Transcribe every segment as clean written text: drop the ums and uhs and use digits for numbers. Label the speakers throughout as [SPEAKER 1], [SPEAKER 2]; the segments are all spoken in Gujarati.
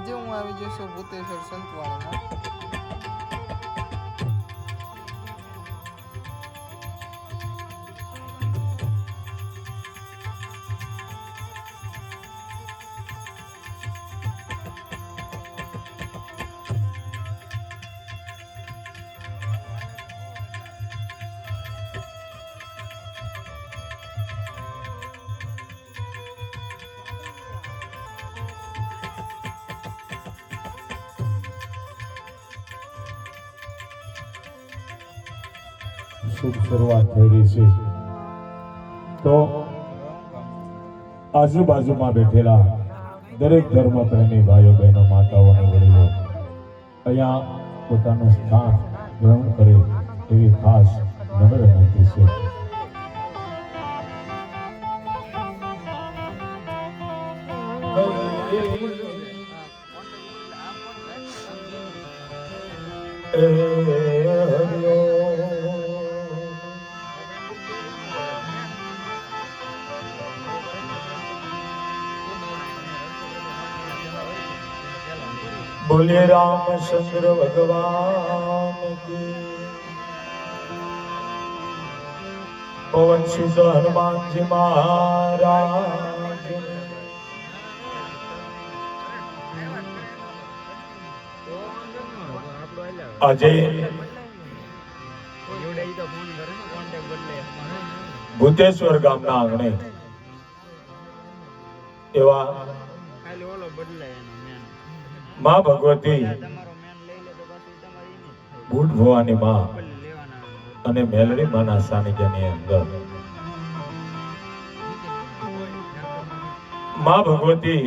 [SPEAKER 1] આજે હું આવી જઈશ ભૂતેશ્વર સંતવાણીમાં.
[SPEAKER 2] શુભ શરૂઆત થઈ રહી છે. તો આજુબાજુમાં બેઠેલા દરેક ધર્મ પ્રેમી ભાઈઓ બહેનો માતાઓ અને વડીલો અહીંયા પોતાનું સ્થાન ગ્રહણ કરે એવી ખાસ નમ્ર વિનંતી છે. बोले रामचंद्र भगवान की, पवन सुत हनुमान जी महाराज, આજે ભૂતેશ્વર ગામના આંગણે એવા માં ભગવતી બુટ ભવાની માં અને મેલડી માના સાનિધ્યની અંદર માં ભગવતી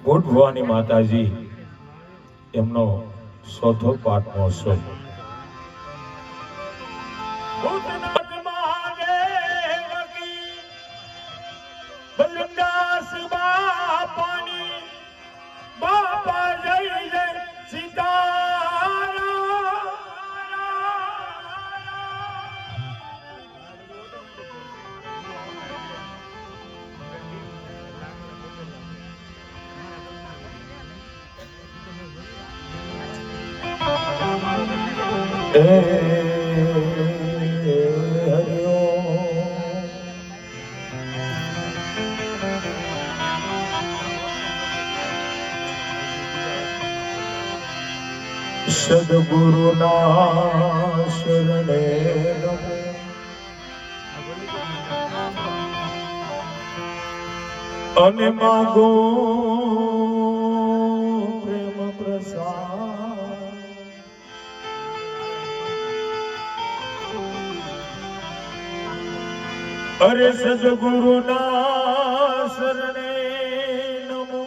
[SPEAKER 2] બુટ ભવાની માતાજી એમનો ચોથો પાઠ મહોત્સવ સદગુરુ ના શરણે નમો, અને માગો પ્રેમ પ્રસાદ, અરે સદગુરુ ના શરણે નમો.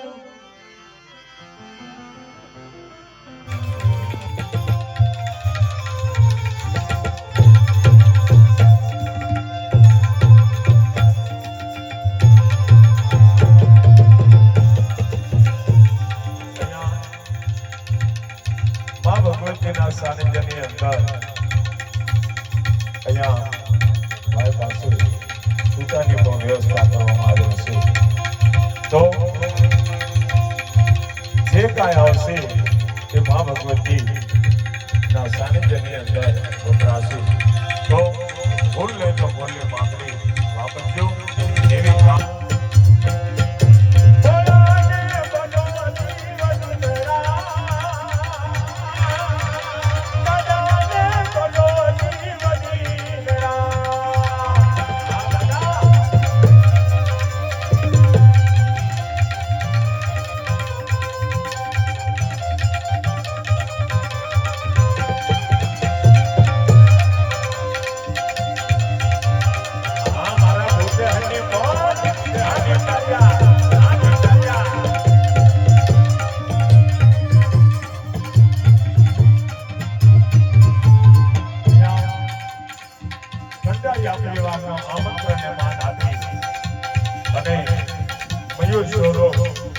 [SPEAKER 2] ભગવતીના સાનિધ્યની અંદર અહીંયા મારી પાસે સૂતાની પણ વ્યવસ્થા કરવામાં આવી છે. તો જે કાંઈ આવશે તે મા ભગવતી ના સાનિધ્યની અંદર વપરાશે. તો ભૂલ લે તો ભૂલની માંગણી વાપરજો એવી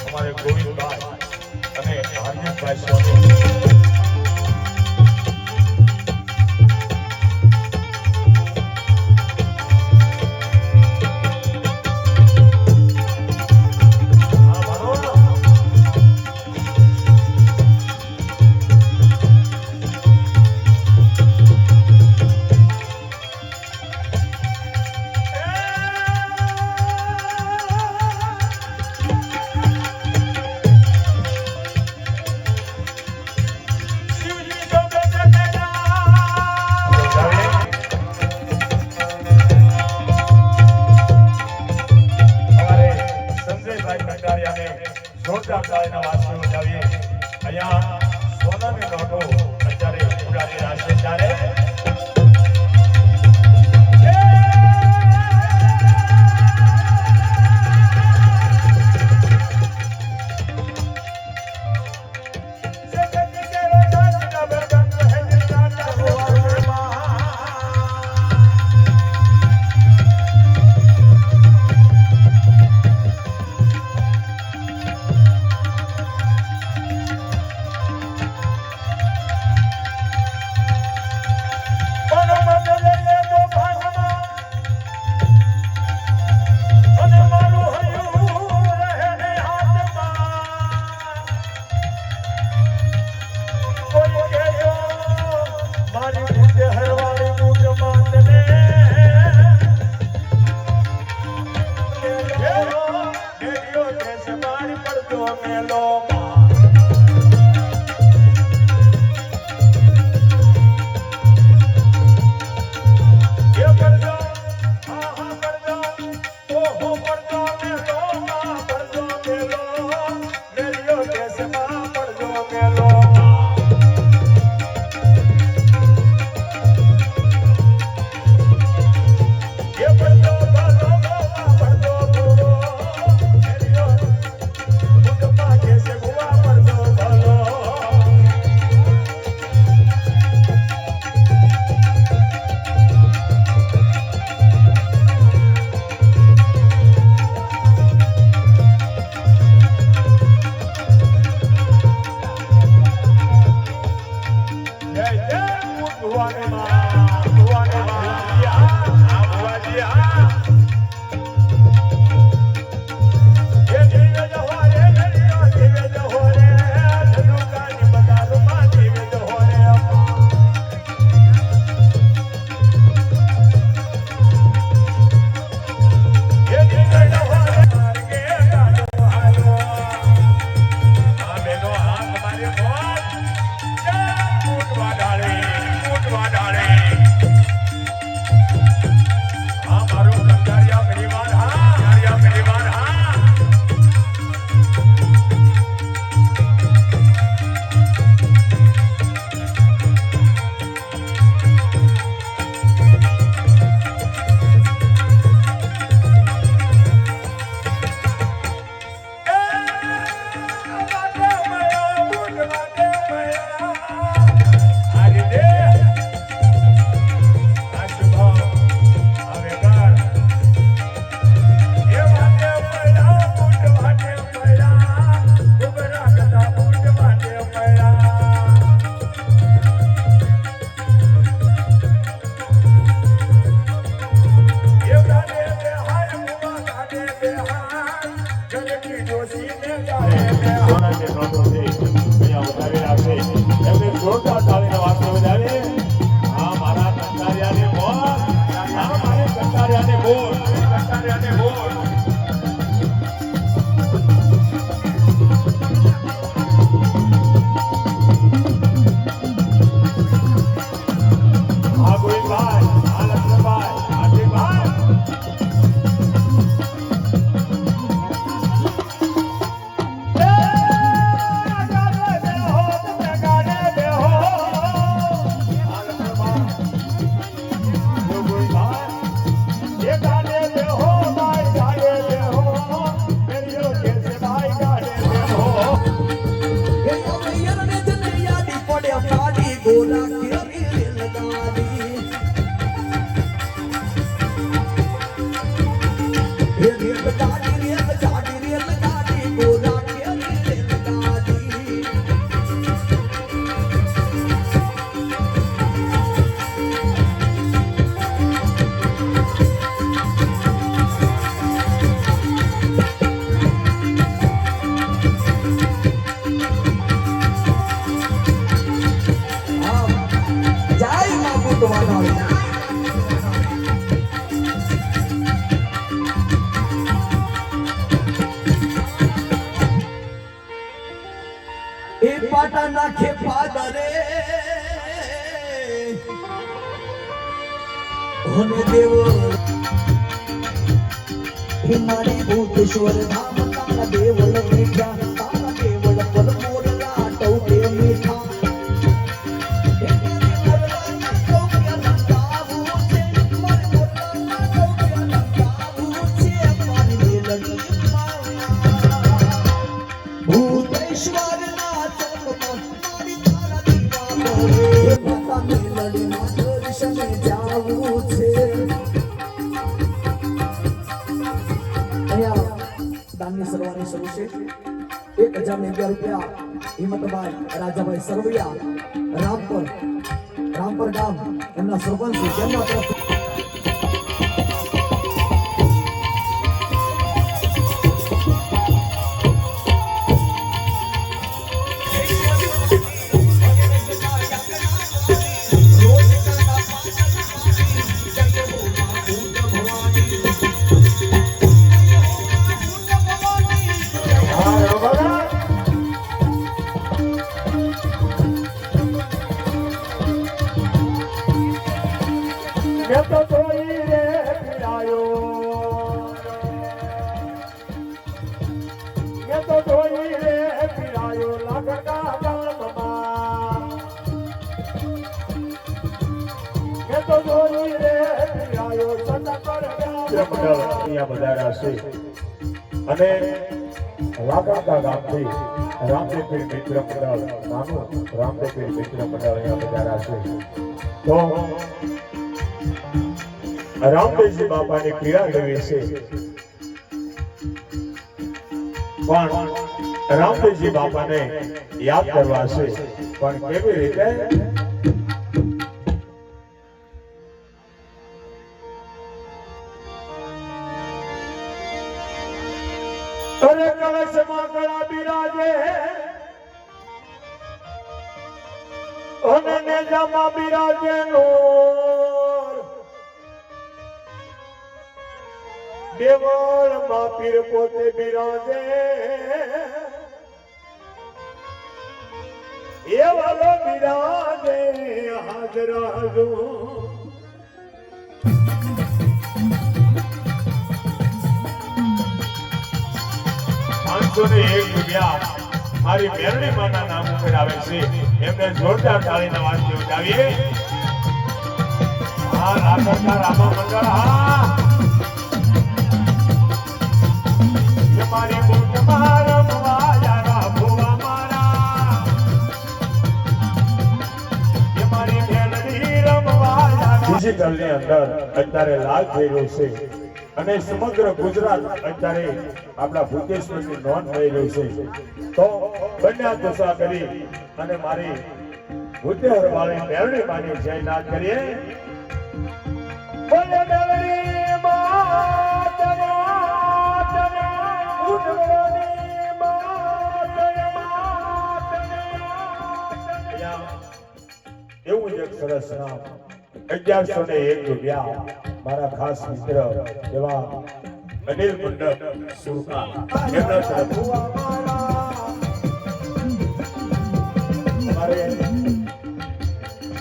[SPEAKER 2] हमारे गोविंद भाई અને હાર્દિકભાઈ સોની તાળીના વાસીઓ બજાવીએ. અહીંયા સોનાની નોટો અત્યારે ઉડાડી રહ્યા છે ત્યારે જોરદાર તાળીના વાગ્ય બજાવીએ. આ મારા કંટારિયાને બોલ, આ મારે કંટારિયાને બોલ, કંટારિયાને બોલ. આ ગોવિંદભાઈ, આ લક્ષ્મણભાઈ, હાર્દિકભાઈ.
[SPEAKER 3] નાખે પાદરે હોને દેવ હિમારી ભૂતેશ્વર ધામ તારા દેવલ વિદ્યા તારા શરૂ છે 1011 રૂપિયા હિંમતભાઈ રાજાભાઈ સરવૈયા રામપર ગામ એમના સરપંચ જેમના તરફ
[SPEAKER 2] મેં તો થોડી રે પીડાયો, મેં તો થોડી રે પીડાયો લાગતા ગામમાં, મેં તો થોડી રે પીડાયો સતકર ગામમાં. અહીંયા બધા છે અને લાગતા ગામથી રામદેવપીર મિત્ર મંડળ નાનું રામદેવપીર મિત્ર મંડળ અહીંયા બધા છે. તો રામદેવજી બાપાની પીડા લેવી છે પણ રામદેવજી બાપાને યાદ કરવા છે પણ કેવી રીતે? અરે કળશમાં કળા બિરાજે અને નેજામાં બિરાજે નૂર, દેવળ માં પીર પોતે બિરાજે એવાલો બિરાજે હાજર હજુર. 501 રૂપિયા મારી મેરડી માના નામ ઉપર આવે છે, એમને જોરદાર તાળીના વાંચી ઉઠાવીએ. હા રાધા રામા મંગળ. હા મારી બુટ મારા માયા ભુવા મારા, મારી મેરડી રમવાયા. ડિજિટલની અંદર અત્યારે લાલ થઈ રહ્યું છે અને સમગ્ર ગુજરાત અત્યારે આપણા ભૂતેશ્વરની નોંધ થઈ રહ્યું છે. તો બંને દશા કરી અને મારી ભૂતેશ્વર વાળી મેરડી માની જયનાથ કરીએ. બોલે મેરડી માત એવું જ એક સરસ નામ 1101 રૂપિયા મારા ખાસ મિત્ર એવા અનિલ મંડપ સુરકા એમના તરફ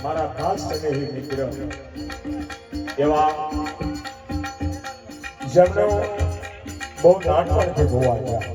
[SPEAKER 2] મારા ખાસ સ્નેહી મિત્ર એવા જેમનો બહુ નાનપણથી જોવા ગયા.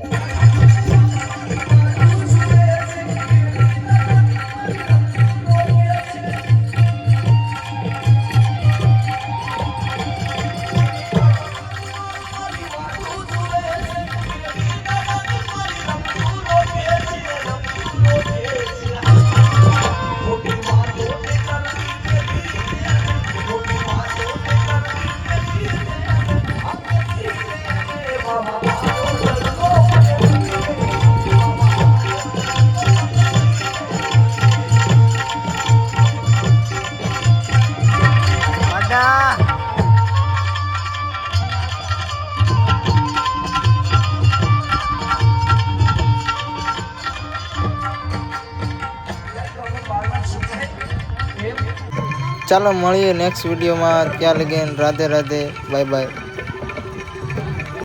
[SPEAKER 1] ચાલો મળીએ નેક્સ્ટ વિડીયોમાં. ત્યાં લગીને રાધે રાધે, બાય બાય.